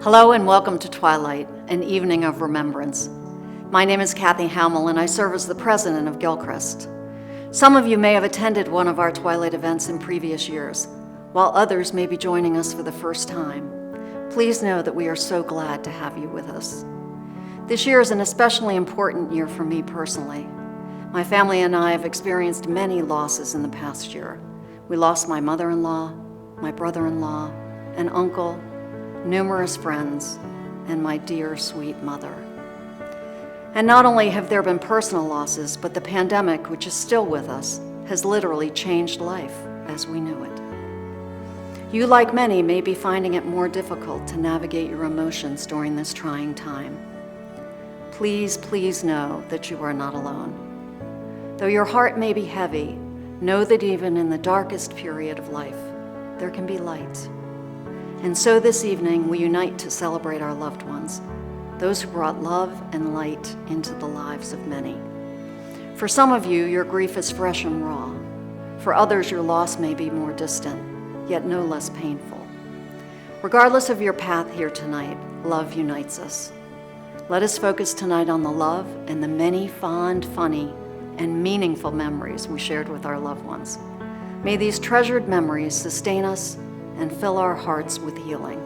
Hello and welcome to Twilight, an evening of remembrance. My name is Kathy Hamill and I serve as the president of Gilchrist. Some of you may have attended one of our Twilight events in previous years, while others may be joining us for the first time. Please know that we are so glad to have you with us. This year is an especially important year for me personally. My family and I have experienced many losses in the past year. We lost my mother-in-law, my brother-in-law, an uncle, numerous friends, and my dear, sweet mother. And not only have there been personal losses, but the pandemic, which is still with us, has literally changed life as we knew it. You, like many, may be finding it more difficult to navigate your emotions during this trying time. Please, please know that you are not alone. Though your heart may be heavy, know that even in the darkest period of life, there can be light. And so this evening, we unite to celebrate our loved ones, those who brought love and light into the lives of many. For some of you, your grief is fresh and raw. For others, your loss may be more distant, yet no less painful. Regardless of your path here tonight, love unites us. Let us focus tonight on the love and the many fond, funny, and meaningful memories we shared with our loved ones. May these treasured memories sustain us and fill our hearts with healing.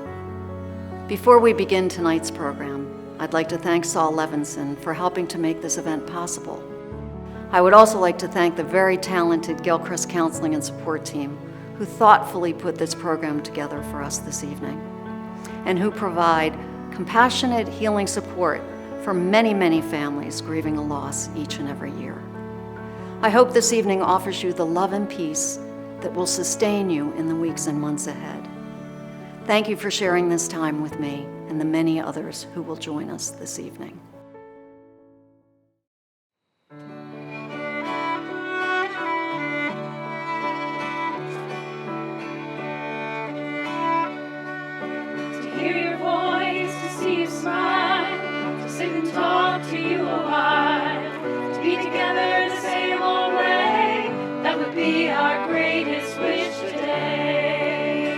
Before we begin tonight's program, I'd like to thank Saul Levinson for helping to make this event possible. I would also like to thank the very talented Gilchrist Counseling and Support Team who thoughtfully put this program together for us this evening and who provide compassionate healing support for many, many families grieving a loss each and every year. I hope this evening offers you the love and peace that will sustain you in the weeks and months ahead. Thank you for sharing this time with me and the many others who will join us this evening. To hear your voice, to see you smile, to sit and talk to you a while, to be together the same old way, that would be our greatest wish today.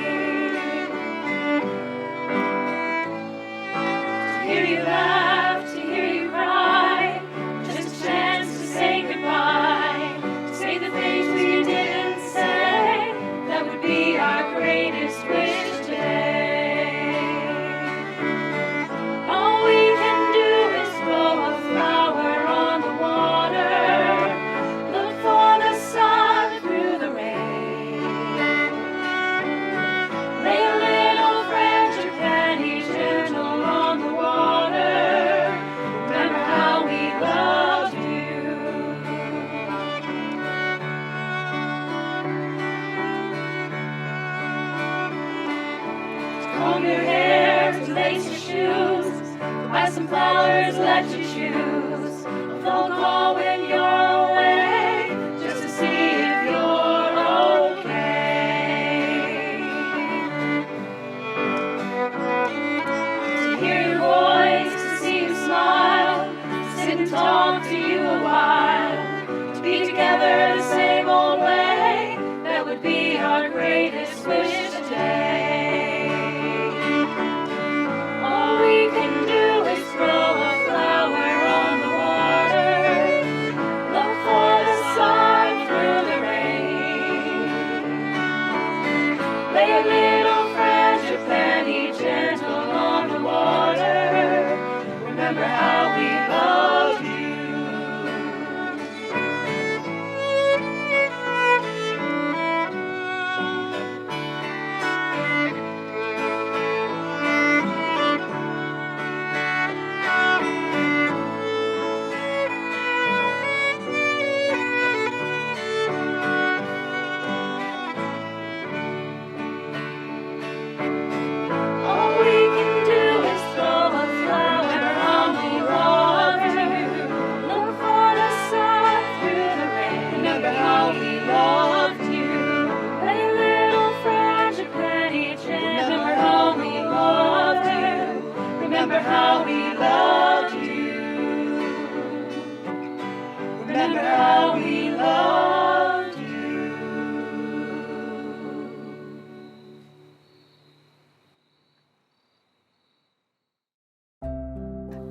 To hear you laugh, to hear you cry, just a chance to say goodbye, to say the things we didn't say, that would be our greatest wish today. All we can do is throw a flower on the water, look for the sun through the rain, lay a little friendship penny gentle on the water, remember how we loved you. To comb your hair, to lace your shoes, to buy some flowers, let you choose a phone call when you're away, just to see if you're okay. To hear your voice, to see you smile, to sit and talk to you a while, to be together the same old way, that would be our greatest wish today. All we can do is throw a flower on the water, look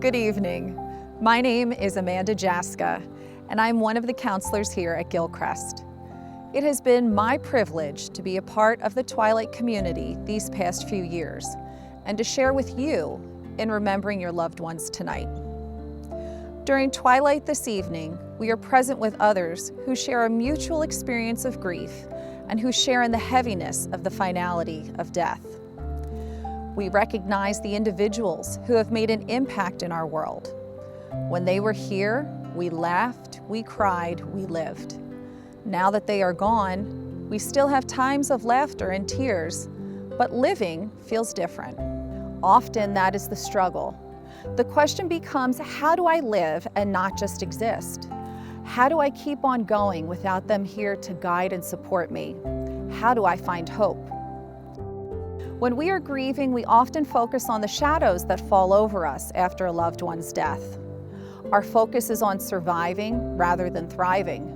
Good evening. My name is Amanda Jaska, and I'm one of the counselors here at Gilchrist. It has been my privilege to be a part of the Twilight community these past few years and to share with you in remembering your loved ones tonight. During Twilight this evening, we are present with others who share a mutual experience of grief and who share in the heaviness of the finality of death. We recognize the individuals who have made an impact in our world. When they were here, we laughed, we cried, we lived. Now that they are gone, we still have times of laughter and tears, but living feels different. Often that is the struggle. The question becomes, how do I live and not just exist? How do I keep on going without them here to guide and support me? How do I find hope? When we are grieving, we often focus on the shadows that fall over us after a loved one's death. Our focus is on surviving rather than thriving.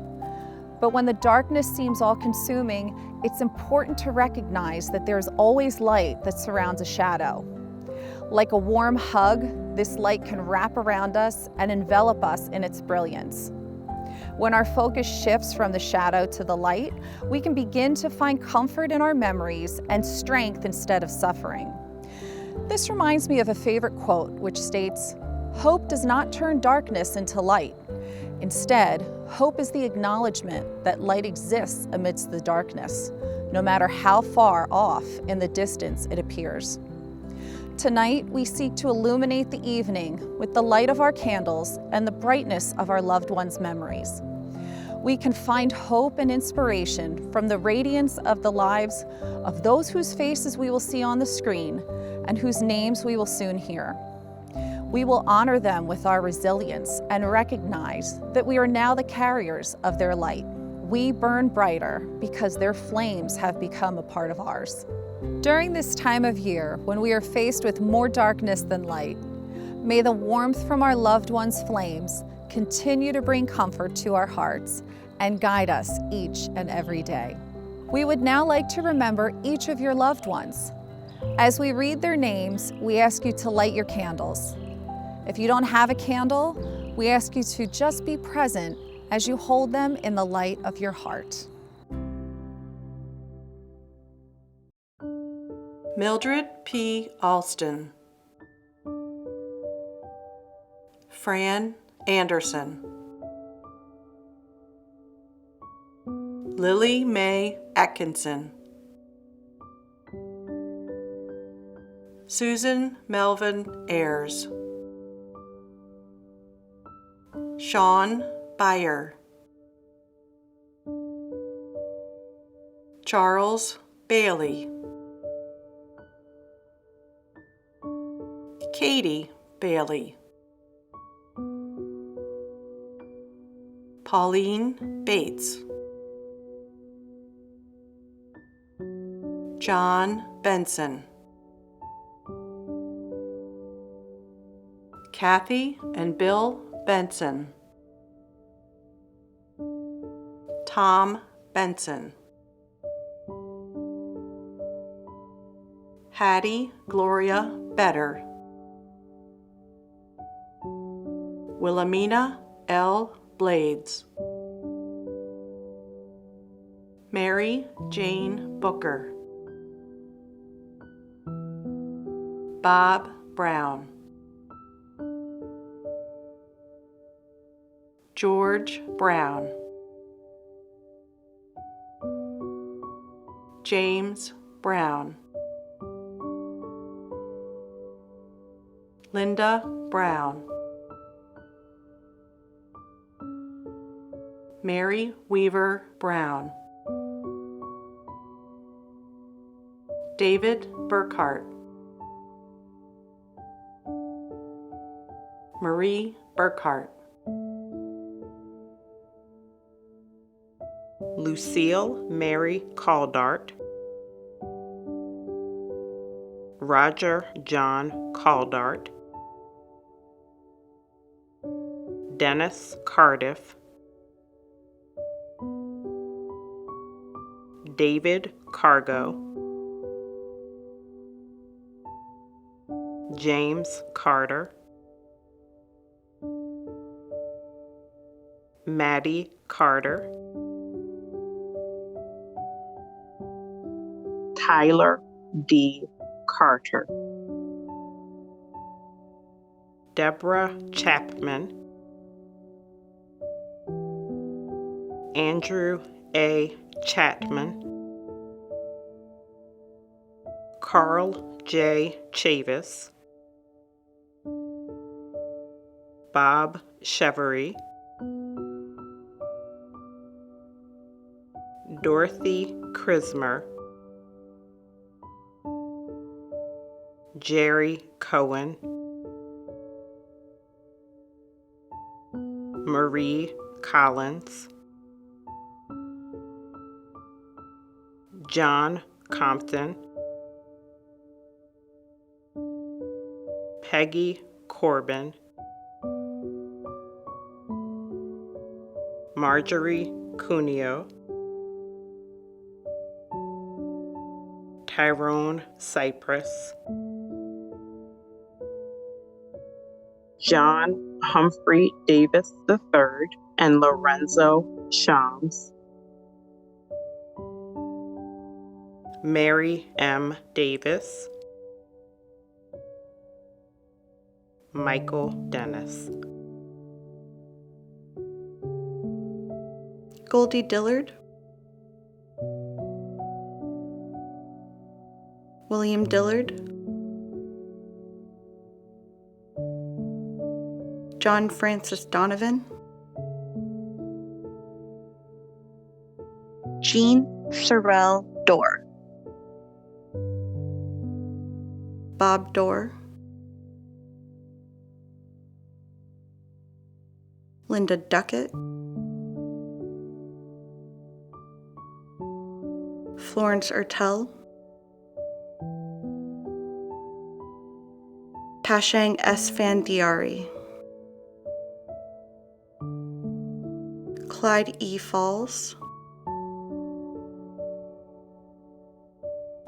But when the darkness seems all-consuming, it's important to recognize that there's always light that surrounds a shadow. Like a warm hug, this light can wrap around us and envelop us in its brilliance. When our focus shifts from the shadow to the light, we can begin to find comfort in our memories and strength instead of suffering. This reminds me of a favorite quote which states, "Hope does not turn darkness into light. Instead, hope is the acknowledgement that light exists amidst the darkness, no matter how far off in the distance it appears." Tonight, we seek to illuminate the evening with the light of our candles and the brightness of our loved ones' memories. We can find hope and inspiration from the radiance of the lives of those whose faces we will see on the screen and whose names we will soon hear. We will honor them with our resilience and recognize that we are now the carriers of their light. We burn brighter because their flames have become a part of ours. During this time of year, when we are faced with more darkness than light, may the warmth from our loved ones' flames continue to bring comfort to our hearts and guide us each and every day. We would now like to remember each of your loved ones. As we read their names, we ask you to light your candles. If you don't have a candle, we ask you to just be present as you hold them in the light of your heart. Mildred P. Alston, Fran Anderson, Lily Mae Atkinson, Susan Melvin Ayers, Sean Byer, Charles Bailey, Katie Bailey, Pauline Bates, John Benson, Kathy and Bill Benson, Tom Benson, Hattie Gloria Better, Wilhelmina L. Blades, Mary Jane Booker, Bob Brown, George Brown, James Brown, Linda Brown, Mary Weaver Brown, David Burkhart, Marie Burkhart, Lucille Mary Caldart, Roger John Caldart, Dennis Cardiff, David Cargo, James Carter, Maddie Carter, Tyler D. Carter, Deborah Chapman, Andrew A. Chapman, Carl J. Chavis, Bob Chevery, Dorothy Krismer, Jerry Cohen, Marie Collins, John Compton, Peggy Corbin, Marjorie Cuneo, Tyrone Cypress, John Humphrey Davis III, and Lorenzo Shams, Mary M. Davis, Michael Dennis, Goldie Dillard, William Dillard, John Francis Donovan, Jean Sorrell Dorr, Bob Dorr, Linda Duckett, Florence Ertel, Tashang S. Fandiari, Clyde E. Falls,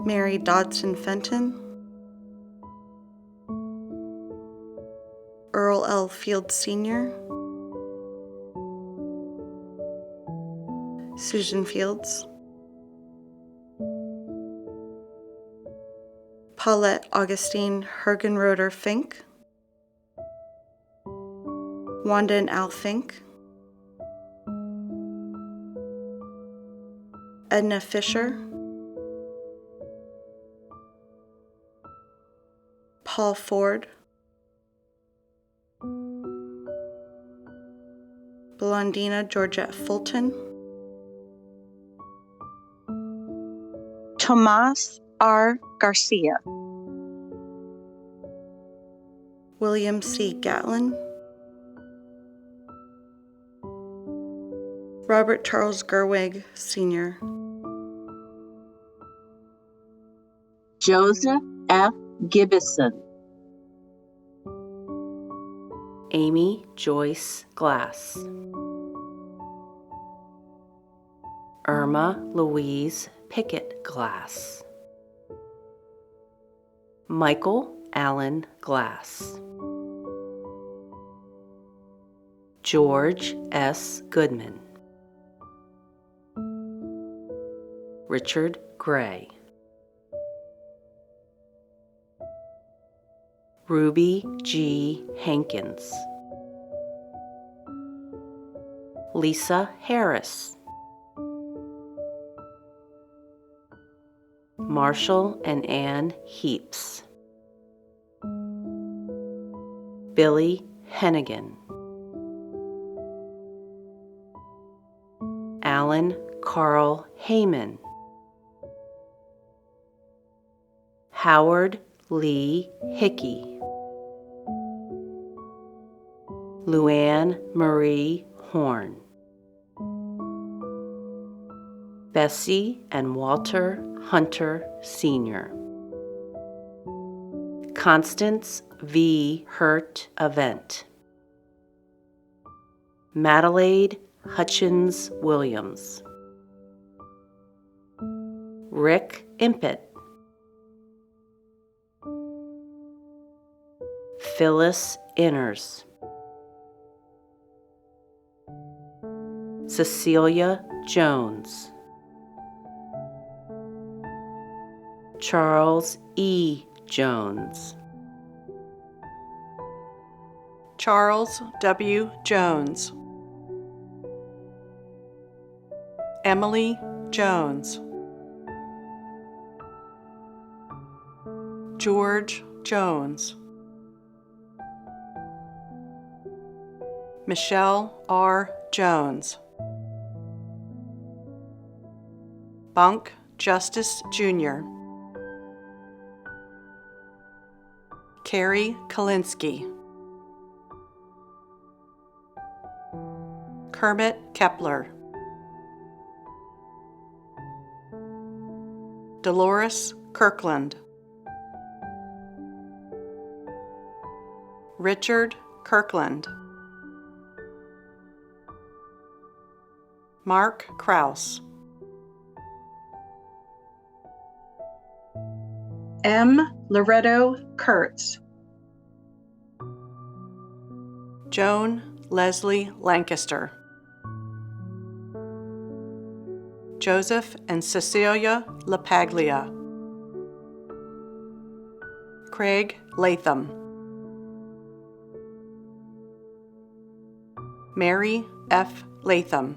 Mary Dodson Fenton, Earl L. Fields Sr., Susan Fields, Paulette Augustine Hergenroder Fink, Wanda and Al Fink, Edna Fisher, Paul Ford, Blondina Georgette Fulton, Tomas R. Garcia, William C. Gatlin, Robert Charles Gerwig, Sr., Joseph F. Gibbison, Amy Joyce Glass, Irma Louise Pickett Glass, Michael Allen Glass, George S. Goodman, Richard Gray, Ruby G. Hankins, Lisa Harris, Marshall and Ann Heaps, Billy Hennigan, Alan Carl Heyman, Howard Lee Hickey, Luann Marie Horn, Bessie and Walter Hunter Sr., Constance V. Hurt Event, Madeleine Hutchins Williams, Rick Impett, Phyllis Inners, Cecilia Jones. Charles E. Jones. Charles W. Jones. Emily Jones. George Jones. Michelle R. Jones. Bunk Justice Jr. Carrie Kalinsky. Kermit Kepler. Dolores Kirkland. Richard Kirkland. Mark Kraus. M. Loretto Kurtz. Joan Leslie Lancaster. Joseph and Cecilia LaPaglia. Craig Latham. Mary F. Latham.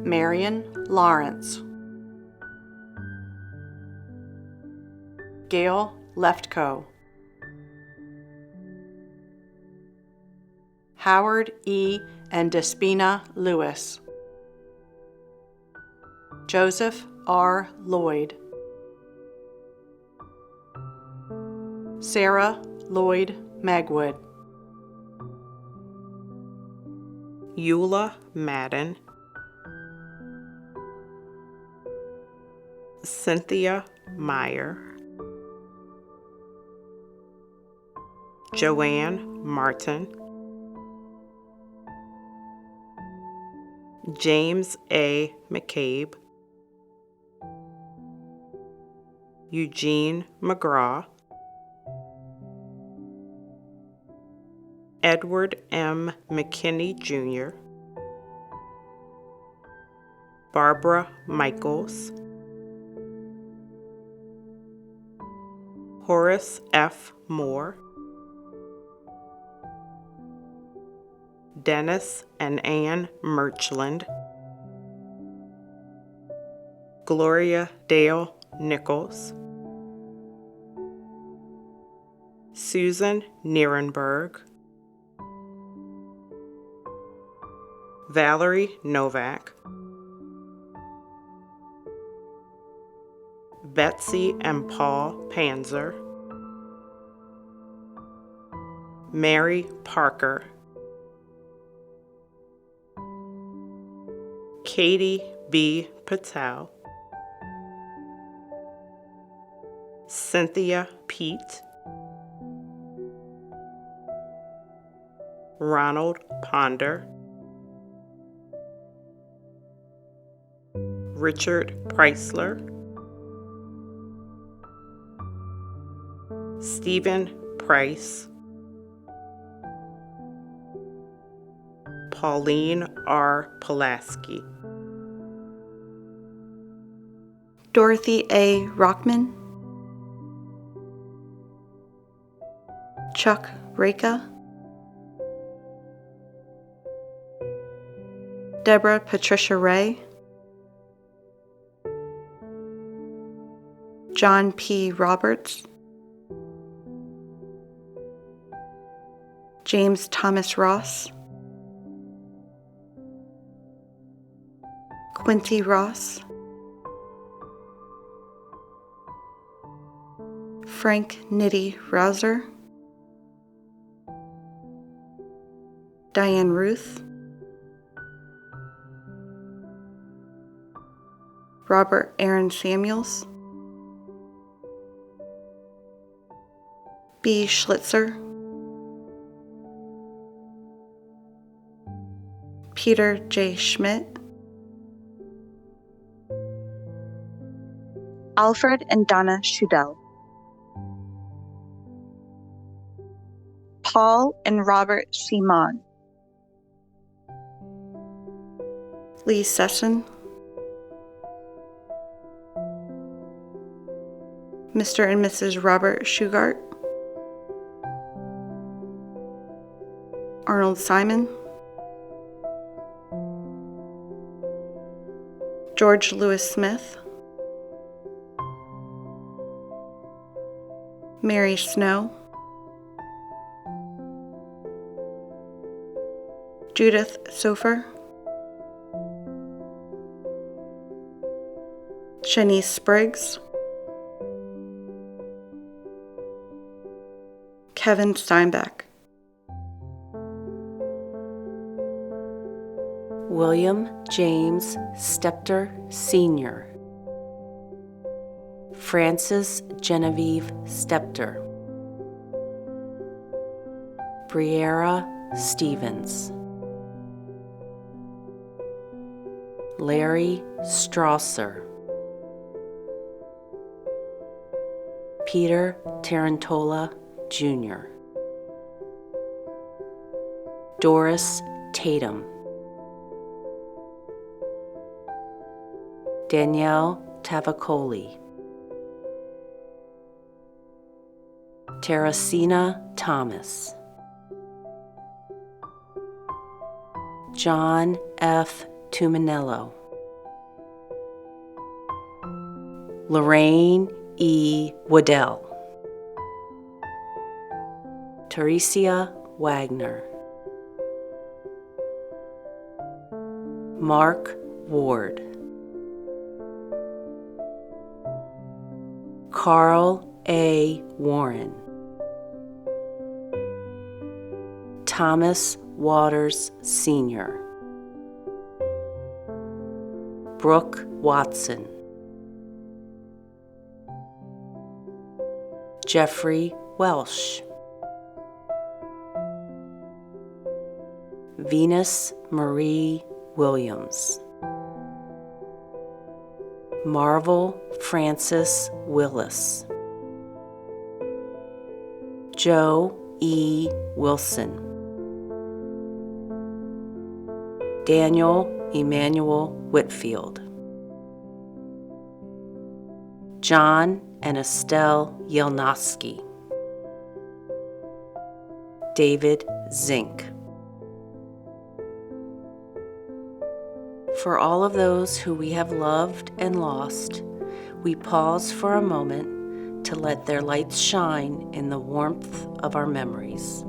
Marion Lawrence. Gail Leftco. Howard E. and Despina Lewis. Joseph R. Lloyd. Sarah Lloyd Magwood. Eula Madden. Cynthia Meyer. Joanne Martin. James A. McCabe. Eugene McGraw. Edward M. McKinney Jr. Barbara Michaels. Horace F. Moore. Dennis and Ann Murchland. Gloria Dale Nichols. Susan Nierenberg. Valerie Novak. Betsy and Paul Panzer. Mary Parker. Katie B. Patel. Cynthia Pete. Ronald Ponder. Richard Preisler. Stephen Price. Pauline R. Pulaski. Dorothy A. Rockman. Chuck Reka. Deborah Patricia Ray. John P. Roberts. James Thomas Ross. Quinty Ross. Frank Nitty Rouser. Diane Ruth. Robert Aaron Samuels. B. Schlitzer. Peter J. Schmidt. Alfred and Donna Schudel. Paul and Robert Simon. Lee Session, Mr. and Mrs. Robert Shugart, Arnold Simon, George Lewis Smith, Mary Snow, Judith Sofer, Shanice Spriggs, Kevin Steinbeck, William James Stepter Sr., Frances Genevieve Stepter, Briera Stevens, Larry Strasser, Peter Tarantola Jr., Doris Tatum, Danielle Tavacoli, Teresina Thomas, John F. Tuminello, Lorraine E. Waddell, Teresia Wagner, Mark Ward, Carl A. Warren, Thomas Waters Sr., Brooke Watson, Jeffrey Welsh, Venus Marie Williams, Marvel Francis Willis, Joe E. Wilson, Daniel Emmanuel Whitfield, John and Estelle Yelnowski, David Zink. For all of those who we have loved and lost, we pause for a moment to let their lights shine in the warmth of our memories.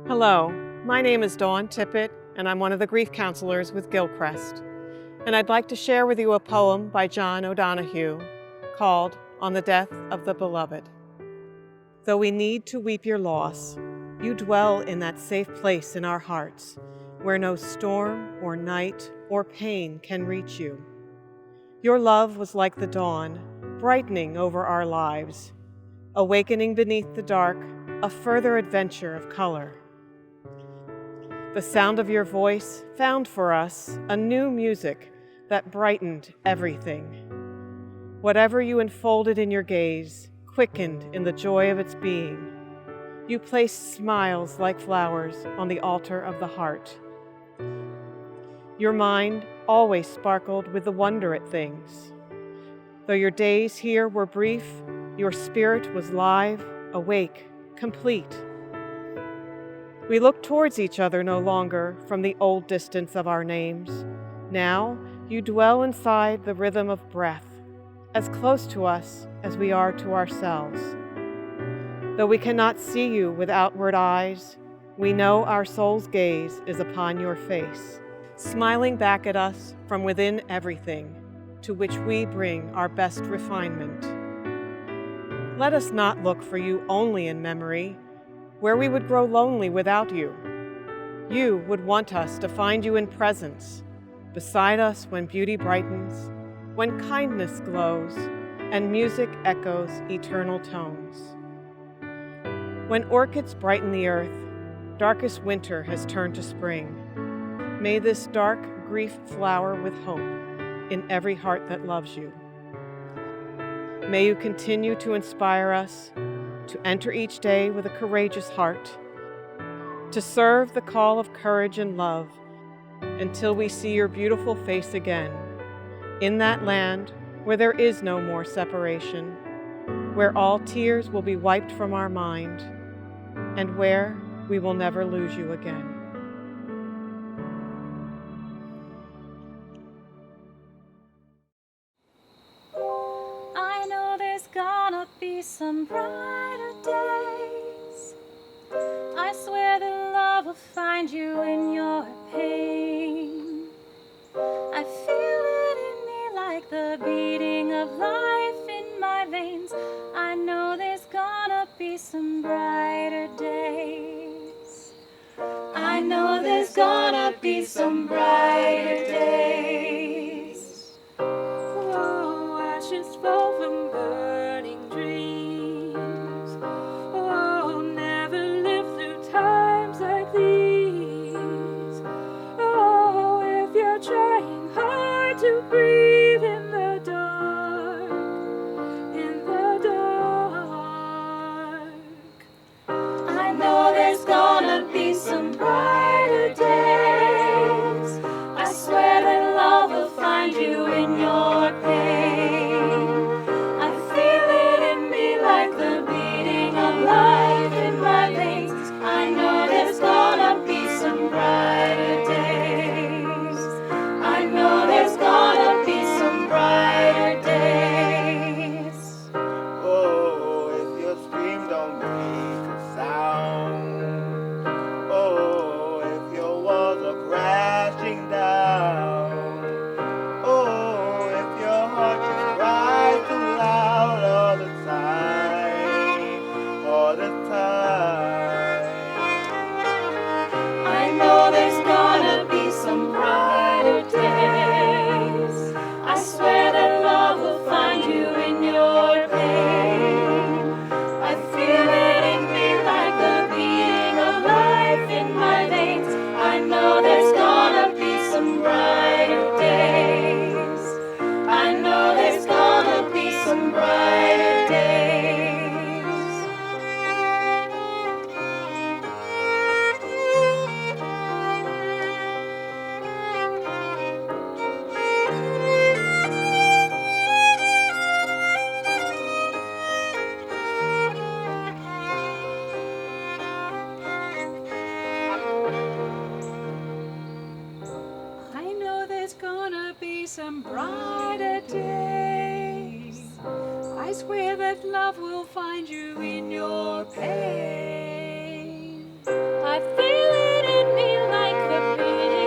Hello, my name is Dawn Tippett, and I'm one of the grief counselors with Gilchrist. And I'd like to share with you a poem by John O'Donohue called On the Death of the Beloved. Though we need to weep your loss, you dwell in that safe place in our hearts, where no storm or night or pain can reach you. Your love was like the dawn, brightening over our lives, awakening beneath the dark, a further adventure of color. The sound of your voice found for us a new music that brightened everything. Whatever you enfolded in your gaze, quickened in the joy of its being. You placed smiles like flowers on the altar of the heart. Your mind always sparkled with the wonder at things. Though your days here were brief, your spirit was live, awake, complete. We look towards each other no longer from the old distance of our names. Now you dwell inside the rhythm of breath, as close to us as we are to ourselves. Though we cannot see you with outward eyes, we know our soul's gaze is upon your face, smiling back at us from within everything, to which we bring our best refinement. Let us not look for you only in memory, where we would grow lonely without you. You would want us to find you in presence, beside us when beauty brightens, when kindness glows, and music echoes eternal tones. When orchids brighten the earth, darkest winter has turned to spring. May this dark grief flower with hope in every heart that loves you. May you continue to inspire us, to enter each day with a courageous heart, to serve the call of courage and love until we see your beautiful face again, in that land where there is no more separation, where all tears will be wiped from our mind, and where we will never lose you again. I know there's gonna be some brighter days. I swear that love will find you in your pain. I feel it in me like the beating of life in my veins. I know there's gonna be some brighter days. I know there's gonna be some brighter days. Oh, ashes fall from burning dreams. Oh, never live through times like these. Oh, if you're trying hard to breathe in the dark, in the dark. I know there's gonna be some brighter days. I swear that love will find you in your pain. I feel it in me like the beating of life in my veins. I know there's gonna be some brighter days. I know there's gonna be some brighter days. Oh, if your scream don't make a sound. Oh, if your walls are crashing down. Oh, if your heart just cries too loud all the time. All the time. I know there's gonna be some brighter days. I swear that love will find you in your pain. I feel it in me like the beating of life in my veins. I know there's gonna be some brighter days. I know there's gonna be some brighter days. I know there's gonna be some brighter days. I swear that love will find you in your pain. I feel it in me like the beating